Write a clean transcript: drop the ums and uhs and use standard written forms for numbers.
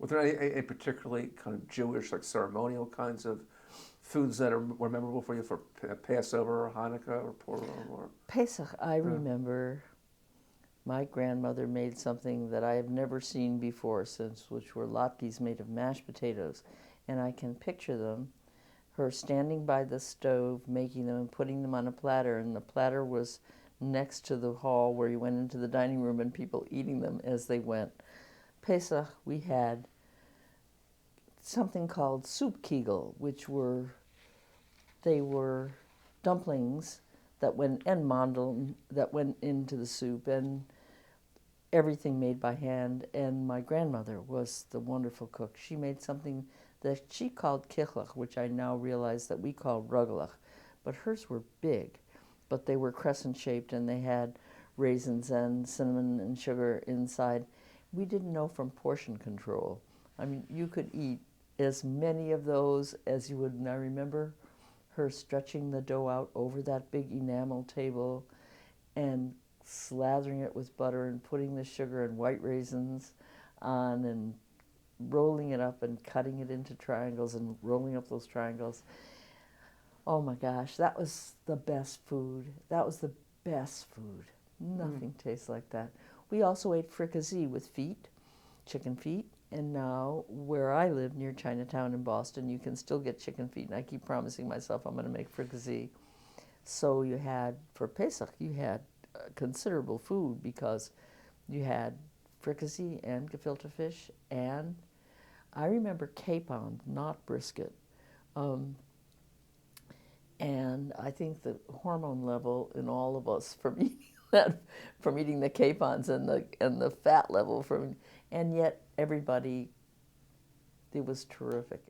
Were there any particularly kind of Jewish, like ceremonial kinds of foods that were memorable for you for Passover or Hanukkah or Purim or? Pesach, I remember my grandmother made something that I have never seen before since, which were latkes made of mashed potatoes. And I can picture them, her standing by the stove, making them and putting them on a platter. And the platter was next to the hall where you went into the dining room and people eating them as they went. Pesach, we had something called soup kegel, which they were dumplings that went, and mandeln that went into the soup, and everything made by hand. And my grandmother was the wonderful cook. She made something that she called kichlach, which I now realize that we call rugelach, but hers were big, but they were crescent shaped and they had raisins and cinnamon and sugar inside. We didn't know from portion control. I mean, you could eat as many of those as you would. And I remember her stretching the dough out over that big enamel table and slathering it with butter and putting the sugar and white raisins on and rolling it up and cutting it into triangles and rolling up those triangles. Oh my gosh, that was the best food. That was the best food. Nothing tastes like that. We also ate fricassee with feet, chicken feet, and now where I live near Chinatown in Boston, you can still get chicken feet, and I keep promising myself I'm going to make fricassee. So you had, for Pesach, you had considerable food because you had fricassee and gefilte fish, and I remember capon, not brisket. And I think the hormone level in all of us from eating that, from eating the capons, and the fat level from, and yet everybody, it was terrific.